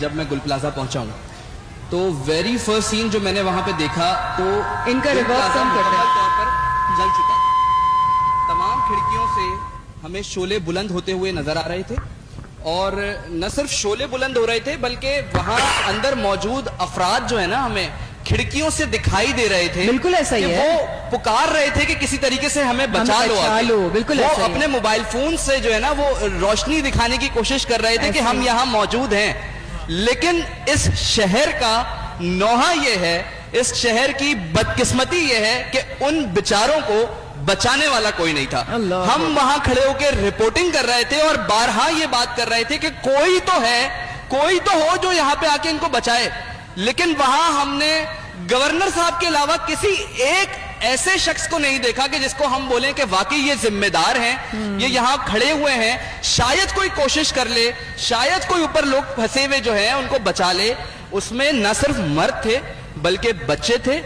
جب میں گل پلازا پہنچا ہوں تو ویری فرسٹ سین جو میں نے وہاں پہ دیکھا تو ان کا ریورس کم کرتے ہیں طور پر جل چکا. تمام کھڑکیوں سے ہمیں شعلے بلند ہوتے ہوئے نظر آ رہے تھے اور نہ صرف شعلے بلند ہو رہے تھے بلکہ وہاں اندر موجود افراد جو ہے نا ہمیں کھڑکیوں سے دکھائی دے رہے تھے. بالکل ایسا ہی ہے. وہ پکار رہے تھے کہ کسی طریقے سے ہمیں بچا لو. بالکل وہ اپنے موبائل فون سے جو ہے نا وہ روشنی دکھانے کی کوشش کر رہے تھے کہ ہم یہاں موجود ہیں. لیکن اس شہر کا نوحہ یہ ہے, اس شہر کی بدقسمتی یہ ہے کہ ان بیچاروں کو بچانے والا کوئی نہیں تھا. ہم وہاں کھڑے ہو کے رپورٹنگ کر رہے تھے اور بارہا یہ بات کر رہے تھے کہ کوئی تو ہے, کوئی تو ہو جو یہاں پہ آ کے ان کو بچائے. لیکن وہاں ہم نے گورنر صاحب کے علاوہ کسی ایک ایسے شخص کو نہیں دیکھا کہ جس کو ہم بولیں کہ واقعی یہ ذمہ دار ہیں, یہ یہاں کھڑے ہوئے ہیں, شاید کوئی کوشش کر لے, شاید کوئی اوپر لوگ پھنسے ہوئے جو ہیں ان کو بچا لے. اس میں نہ صرف مرد تھے بلکہ بچے تھے,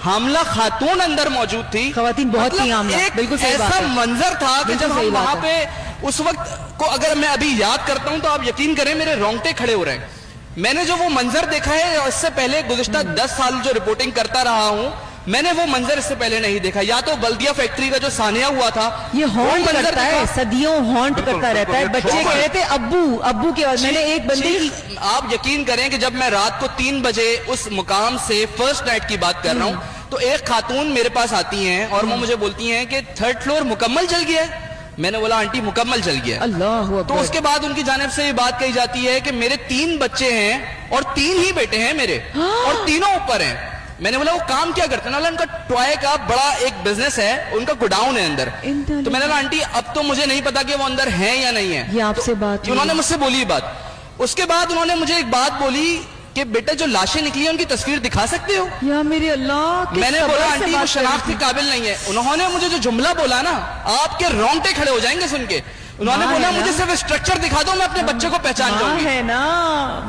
حاملہ خاتون اندر موجود تھی, خواتین بہت تھی حاملہ. بالکل صحیح بات ہے. ایسا منظر تھا کہ جب ہم وہاں پہ اس وقت کو اگر میں ابھی یاد کرتا ہوں تو آپ یقین کریں میرے رونگٹے کھڑے ہو رہے ہیں. میں نے جو وہ منظر دیکھا ہے اس سے پہلے گزشتہ 10 سال جو رپورٹنگ کرتا رہا ہوں, میں نے وہ منظر اس سے پہلے نہیں دیکھا. یا تو بلدیہ فیکٹری کا جو سانحہ ہوا تھا, یہ ہانٹ کرتا ہے, صدیوں ہانٹ کرتا رہتا ہے. بچے کہہ رہے تھے ابو کے بعد میں نے ایک بندے کی, آپ یقین کریں کہ جب میں رات کو 3 بجے اس مقام سے فرسٹ نائٹ کی بات کر رہا ہوں تو ایک خاتون میرے پاس آتی ہیں اور وہ مجھے بولتی ہیں کہ 3rd فلور مکمل جل گیا ہے. میں نے بولا آنٹی مکمل جل گیا. اللہ اکبر. تو اس کے بعد ان کی جانب سے یہ بات کہی جاتی ہے کہ میرے 3 بچے ہیں اور 3 ہی بیٹے ہیں میرے اور تینوں اوپر ہیں. میں نے بولا وہ کام کیا کرتے ہیں؟ ان کا ٹوائے کا بڑا ایک بزنس ہے, ان کا گوڈاؤن ہے اندر. تو میں نے کہا آنٹی اب تو مجھے نہیں پتا کہ وہ اندر ہیں یا نہیں ہیں. یہ آپ سے بات انہوں نے مجھ سے بولی بات. اس کے بعد انہوں نے مجھے ایک بات بولی کہ بیٹا جو لاشیں نکلی ہیں ان کی تصویر دکھا سکتے ہو؟ یا میرے اللہ. میں نے بولا آنٹی وہ شناخت کے قابل نہیں ہے. انہوں نے مجھے جو جملہ بولا نا آپ کے رونگٹے کھڑے ہو جائیں گے سن کے. انہوں نے بولا مجھے صرف اسٹرکچر دکھا دو میں اپنے بچے کو پہچان جاؤں گی. ہے نا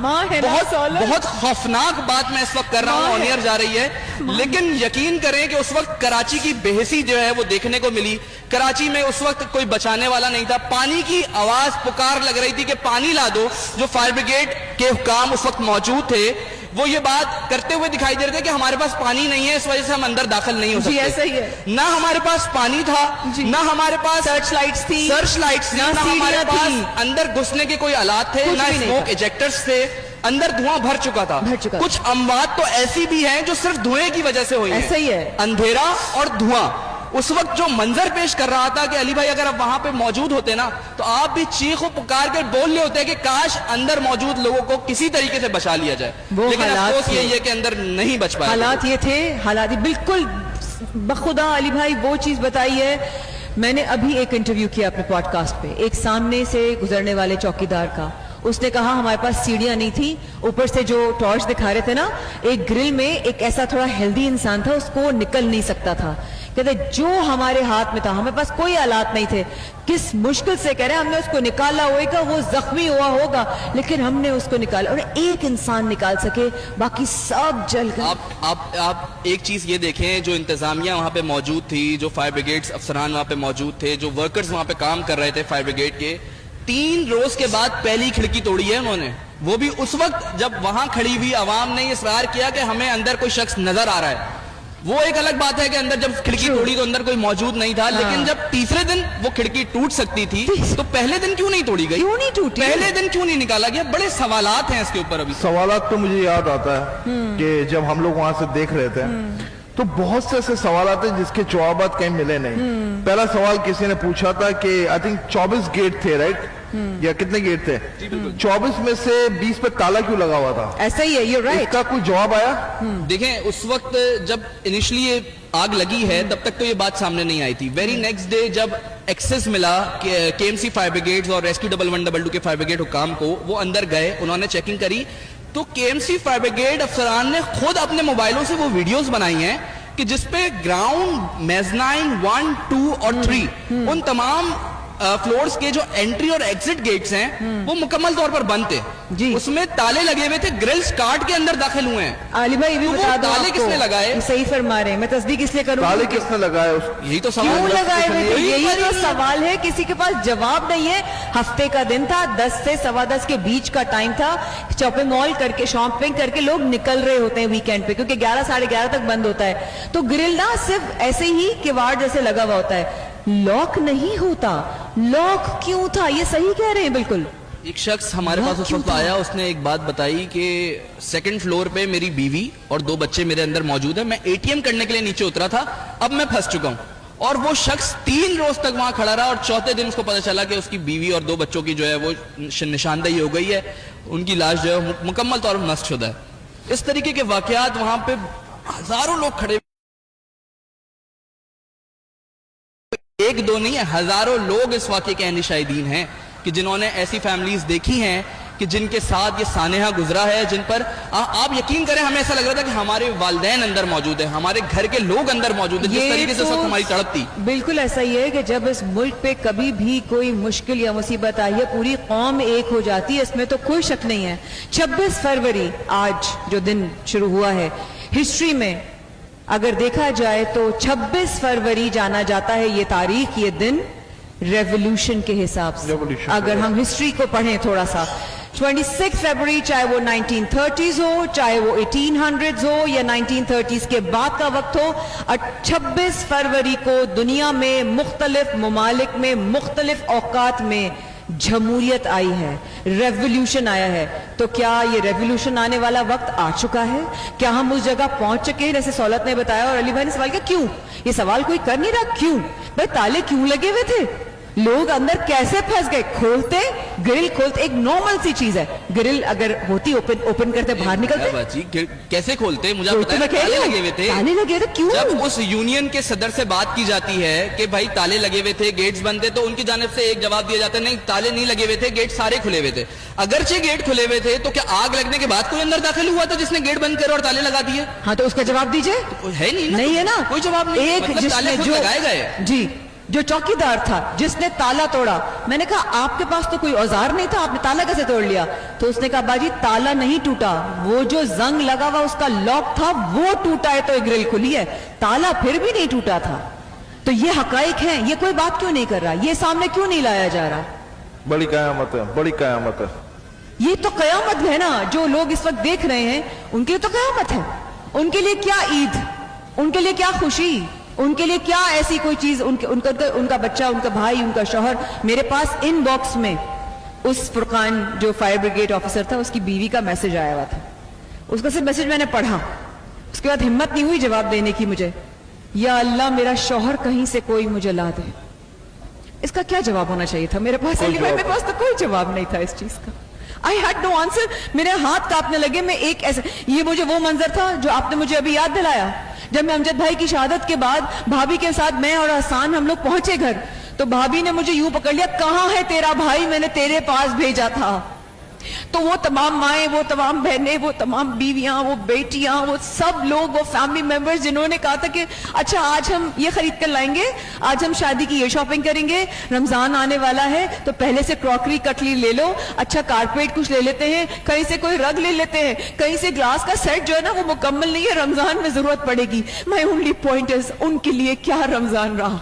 ماں ہے نا. بہت خوفناک بات میں اس وقت کر رہا ہوں, آن ایئر جا رہی ہے. لیکن یقین کریں کہ اس وقت کراچی کی بے حسی جو ہے وہ دیکھنے کو ملی. کراچی میں اس وقت کوئی بچانے والا نہیں تھا. پانی کی آواز پکار لگ رہی تھی کہ پانی لا دو. جو فائر بریگیڈ کے حکام اس وقت موجود تھے وہ یہ بات کرتے ہوئے دکھائی دے رہے تھے کہ ہمارے پاس پانی نہیں ہے, اس وجہ سے ہم اندر داخل نہیں ہو سکتے. جی ایسا ہی ہے. نہ ہمارے پاس پانی تھا, نہ ہمارے پاس سرچ لائٹس تھی, نہ ہمارے پاس اندر گھسنے کے کوئی آلات تھے, نہ اسموک ایجیکٹرز تھے. اندر دھواں بھر چکا تھا. کچھ اموات تو ایسی بھی ہیں جو صرف دھوئیں کی وجہ سے ہوئی ہیں. ایسا ہی ہے. اندھیرا اور دھواں. اس وقت جو منظر پیش کر رہا تھا کہ علی بھائی اگر آپ وہاں پہ موجود ہوتے نا تو آپ بھی چیخ و پکار کر بول رہے ہوتے کہ کاش اندر موجود لوگوں کو کسی طریقے سے بچا لیا جائے. لیکن افسوس یہ ہے کہ اندر نہیں بچ پایا. حالات یہ تھے, حالات بالکل بخدا. علی بھائی وہ چیز بتائی ہے. میں نے ابھی ایک انٹرویو کیا اپنے پوڈ کاسٹ پہ ایک سامنے سے گزرنے والے چوکیدار کا. اس نے کہا ہمارے پاس سیڑھیاں نہیں تھی, اوپر سے جو ٹارچ دکھا رہے تھے نا, ایک گرل میں ایک ایسا تھوڑا ہیلدی انسان تھا, اس کو نکل نہیں سکتا تھا. کہتے جو ہمارے ہاتھ میں تھا, ہمارے پاس کوئی آلات نہیں تھے, کس مشکل سے کہہ رہے ہیں ہم نے اس کو نکالا ہوگا, وہ زخمی ہوا ہوگا لیکن ہم نے اس کو نکالا. اور ایک انسان نکال سکے, باقی سب جل گئے. آپ ایک چیز یہ دیکھیں, جو انتظامیہ وہاں پہ موجود تھی, جو فائر بریگیڈ افسران وہاں پہ موجود تھے, جو ورکرز وہاں پہ کام کر رہے تھے فائر بریگیڈ کے, 3 روز کے بعد پہلی کھڑکی توڑی ہے انہوں نے. وہ بھی اس وقت جب وہاں کھڑی ہوئی عوام نے اصرار کیا کہ ہمیں اندر کوئی شخص نظر آ رہا ہے. وہ ایک الگ بات ہے کہ اندر جب کھڑکی توڑی تو اندر کوئی موجود نہیں تھا, لیکن جب تیسرے دن وہ کھڑکی ٹوٹ سکتی تھی تو پہلے دن کیوں نہیں توڑی گئی؟ کیوں نہیں ٹوٹی؟ پہلے دن کیوں نہیں نکالا گیا؟ بڑے سوالات ہیں اس کے اوپر. ابھی سوالات تو مجھے یاد آتا ہے کہ جب ہم لوگ وہاں سے دیکھ رہے تھے تو بہت سے ایسے سوالات ہیں جس کے جوابات کہیں ملے نہیں. پہلا سوال کسی نے پوچھا تھا کہ آئی تھنک 24 گیٹ تھے, رائٹ, یا کتنے گیٹ تھے؟ 24 میں سے 20 پہ تالا کیوں لگا ہوا تھا؟ ایسا ہی ہے, یہ رائٹ. اس کا کوئی جواب آیا؟ دیکھیں اس وقت جب انیشلی یہ آگ لگی ہے تب تک تو یہ بات سامنے نہیں آئی تھی. ویری نیکسٹ ڈے جب ایکسس ملا کے ایم سی فائر بریگیڈ اور ریسکیو 1112 کے فائر بریگیڈ حکام کو, وہ اندر گئے, انہوں نے چیکنگ کری تو کے ایم سی فائر بریگیڈ افسران نے خود اپنے موبائلوں سے وہ ویڈیوز بنائی ہیں کہ جس پہ گراؤنڈ میزنائن 1, 2 اور 3 ان تمام फ्लोर्स के जो एंट्री और एग्जिट गेट्स हैं वो मुकम्मल तौर पर बंद थे जी। उसमें ताले लगे हुए थे, ग्रिल्स काट के अंदर दाखिल हुए हैं। अली भाई भी तो वो बता दो ताले आपको, किसने लगाए? ये सही फरमा रहे हैं, मैं तस्दीक इसलिए करूंगी। ताले किसने लगाए यही तो क्यों सवाल लगाए हुए थे? यही यही तो सारी- सवाल है, किसी के पास जवाब नहीं है। हफ्ते का दिन था, 10 से 10:15 के बीच का टाइम था, शॉपिंग मॉल करके शॉपिंग करके लोग निकल रहे होते हैं वीकेंड पे, क्योंकि 11 साढ़े 11 तक बंद होता है। तो ग्रिल ना सिर्फ ऐसे ही किवाड़ जैसे लगा हुआ होता है, लॉक नहीं होता। लॉक क्यों था? ये सही कह रहे हैं बिल्कुल। एक शख्स हमारे पास उस वक्त आया, उसने एक बात बताई कि सेकंड फ्लोर पे मेरी बीवी और 2 बच्चे मेरे अंदर मौजूद है, मैं एटीएम करने के लिए नीचे उतरा था, अब मैं फंस चुका हूं। और वो शख्स 3 रोज तक वहां खड़ा रहा और चौथे दिन उसको पता चला कि उसकी बीवी और 2 बच्चों की जो है वो निशानदेही हो गई है, उनकी लाश जो है मुकम्मल तौर पर नष्ट है। इस तरीके के वाकयात वहां पे हजारों लोग खड़े, एक दो नहीं है, हजारों लोग इस वाकये के अहने शाहिदीन हैं कि जिन्होंने ऐसी फैमिलीज देखी हैं कि जिनके साथ ये सानेहा गुजरा है, जिन पर आप यकीन करें हमें ऐसा लग रहा था कि हमारे वालिदैन अंदर मौजूद है, हमारे घर के लोग अंदर मौजूद है, जिस तरीके से उस वक्त हमारी तड़प थी। बिल्कुल ऐसा ही है कि जब इस मुल्क पे कभी भी कोई मुश्किल या मुसीबत आई है, पूरी कौम एक हो जाती है, इसमें तो कोई शक नहीं है। 26 फरवरी आज जो दिन शुरू हुआ है, हिस्ट्री में अगर देखा जाए तो 26 फरवरी जाना जाता है ये तारीख, ये दिन रेवोल्यूशन के हिसाब से। Revolution, अगर हम हिस्ट्री को पढ़ें थोड़ा सा, 26 फरवरी चाहे वो 1930s हो, चाहे वो 1800s हो या 1930s के बाद का वक्त हो, 26 फरवरी को दुनिया में मुख्तलिफ ममालिक में मुख्तलिफ औकात में जमहूरियत आई है, रेवोल्यूशन आया है। तो क्या ये रेवोल्यूशन आने वाला वक्त आ चुका है? क्या हम उस जगह पहुंच चुके हैं जैसे सौलत ने बताया? और अली भाई ने सवाल किया क्यों? ये सवाल कोई कर नहीं रहा, क्यों भाई ताले क्यों लगे हुए थे? लोग अंदर कैसे फंस गए? खोलते, ग्रिल खोलते, एक नॉर्मल सी चीज है, ग्रिल अगर होती ओपन करते बाहर निकलते। बाजी कैसे खोलते? मुझे खोलते बताया, मैं कह रही ताले हूँ, लगे हुए थे। ताले लगे हुए थे, क्यों? जब उस यूनियन के सदर से बात की जाती है कि भाई ताले लगे हुए थे, गेट्स बंद थे, तो उनकी जानिब से एक जवाब दिया जाता है, नहीं ताले नहीं लगे हुए थे, गेट सारे खुले हुए थे। अगरचे गेट खुले हुए थे तो क्या आग लगने के बाद कोई अंदर दाखिल हुआ था जिसने गेट बंद करे और ताले लगा दिए? हाँ तो उसका जवाब दीजिए। है नहीं ना, नहीं है ना, कोई जवाब नहीं। एक मतलब ताले जिसने खुद लगाए गए। जी, जो चौकीदार था जिसने ताला तोड़ा, मैंने कहा आपके पास तो कोई औजार नहीं था, आपने ताला कैसे तोड़ लिया? तो उसने कहा बाजी ताला नहीं टूटा, वो जो जंग लगा हुआ उसका लॉक था वो टूटा है तो एक ग्रिल खुली है, ताला फिर भी नहीं टूटा था। तो ये हकाइक हैं, ये कोई बात क्यों नहीं कर रहा? ये सामने क्यों नहीं लाया जा रहा? बड़ी कयामत है, बड़ी कयामत है। ये तो कयामत है ना, जो लोग इस वक्त देख रहे हैं उनके लिए तो कयामत है। उनके लिए क्या ईद, उनके लिए क्या खुशी, उनके लिए क्या ऐसी कोई चीज, उनका बच्चा, उनका भाई, उनका शौहर। मेरे पास इनबॉक्स में उस फुरकान जो फायर ब्रिगेड ऑफिसर था उसकी बीवी का मैसेज आया हुआ था, उसका सिर्फ मैसेज मैंने पढ़ा, उसके बाद हिम्मत नहीं हुई जवाब देने की मुझे। या अल्लाह मेरा शौहर कहीं से कोई मुझे ला दे। इसका क्या जवाब होना चाहिए था मेरे पास? अली भाई मेरे पास तो कोई जवाब नहीं था इस चीज का। I had no answer. मेरे हाथ कांपने लगे। मैं एक ऐसे, ये मुझे वो मंजर था जो आपने मुझे अभी याद दिलाया, जब मैं अमजद भाई की शहादत के बाद भाभी के साथ मैं और आसान हम लोग पहुंचे घर, तो भाभी ने मुझे यूं पकड़ लिया, कहां है तेरा भाई, मैंने तेरे पास भेजा था। तो वो तमाम माएं, वो तमाम बहनें, वो तमाम बीवियां, वो बेटियां, वो सब लोग, वो फैमिली मेंबर्स जिन्होंने कहा था कि अच्छा आज हम ये खरीद कर लाएंगे, आज हम शादी की ये शॉपिंग करेंगे, रमजान आने वाला है तो पहले से क्रॉकरी कटली ले लो, अच्छा कारपेट कुछ ले लेते हैं, कहीं से कोई रग ले लेते हैं, कहीं से ग्लास का सेट जो है ना वो मुकम्मल नहीं है, रमजान में जरूरत पड़ेगी। माय ओनली पॉइंट इज, उनके लिए क्या रमजान रहा,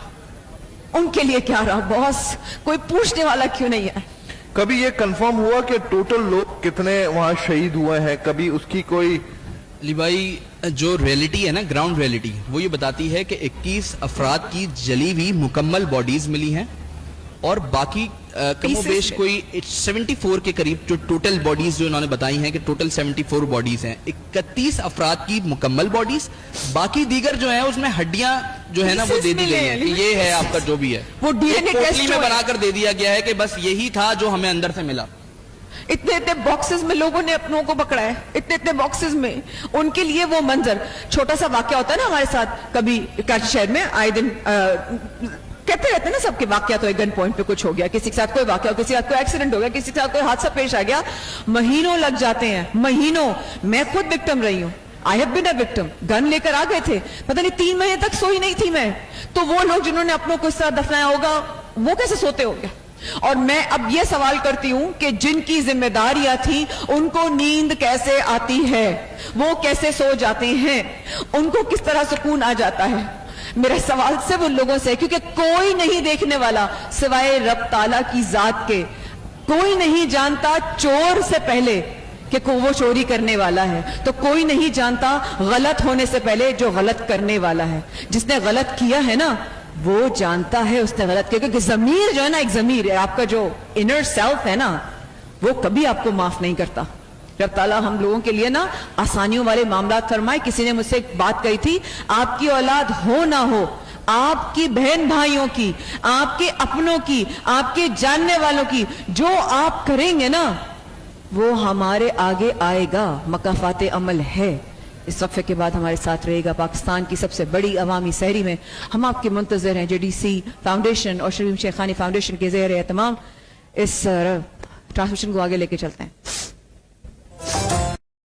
उनके लिए क्या रहा बॉस? कोई पूछने वाला क्यों नहीं है? कभी ये कंफर्म हुआ कि टोटल लोग कितने वहां शहीद हुए हैं? कभी उसकी कोई अली भाई जो रियलिटी है ना, ग्राउंड रियलिटी, वो ये बताती है कि 21 अफराद की जली हुई मुकम्मल बॉडीज मिली हैं और बाकी कमोबेश कोई 74 के करीब जो टोटल बॉडीज जो इन्होंने बताई हैं कि टोटल 74 बॉडीज हैं। 31 अफराद की मुकम्मल बॉडीज, बाकी दीगर जो है उसमें हड्डियां जो है ना वो दे दी गई हैं कि ये है आपका जो भी है, वो डीएनए पोटली में बनाकर दे दिया गया है कि बस यही था जो हमें अंदर से मिला। इतने इतने बॉक्सेस में लोगों ने अपनों को पकड़ा है, इतने इतने बॉक्सेस में। उनके लिए वो मंजर, छोटा सा वाक्य होता है ना हमारे साथ, कभी कराची शहर में आए दिन कहते रहते हैं ना सबके वाक्य, तो एक गन पॉइंट पे कुछ हो गया, किसी के साथ कोई वाक्य हो, किसी के साथ कोई एक्सीडेंट हो गया, किसी के साथ कोई हादसा पेश आ गया, महीनों लग जाते हैं, महीनों। मैं खुद विक्टिम रही हूं, I have been a victim. Gun लेकर आ गए थे, पता नहीं 3 महीने तक सोई नहीं थी मैं। तो वो लोग जिन्होंने अपनों को इस तरह दफनाया होगा, वो कैसे सोते होंगे? और मैं अब ये सवाल करती हूं कि जिनकी जिम्मेदारियां थी उनको नींद कैसे आती है, वो कैसे सो जाते हैं, उनको किस तरह सुकून आ जाता है? मेरा सवाल सिर्फ उन लोगों से है, क्योंकि कोई नहीं देखने वाला सिवाय रब ताला की जात के, कोई नहीं जानता चोर से पहले कि वो चोरी करने वाला है, तो कोई नहीं जानता गलत होने से पहले जो गलत करने वाला है। जिसने गलत किया है ना वो जानता है उसने गलत किया, क्योंकि जमीर जो है ना, एक जमीर है, आपका जो इनर सेल्फ है ना, वो कभी आपको माफ नहीं करता। रब ताला हम लोगों के लिए ना आसानियों वाले मामला फरमाए। किसी ने मुझसे एक बात कही थी, आपकी औलाद हो ना हो, आपकी बहन भाइयों की, आपके अपनों की, आपके जानने वालों की, जो आप करेंगे ना वो हमारे आगे आएगा, मकाफाते अमल है। इस वक्फे के बाद हमारे साथ रहेगा पाकिस्तान की सबसे बड़ी अवामी सहरी में हम आपके मुंतजर हैं, JDC फाउंडेशन और शरीफ शेखानी फाउंडेशन के ज़ेर एहतमाम इस ट्रांसमिशन को आगे लेके चलते हैं।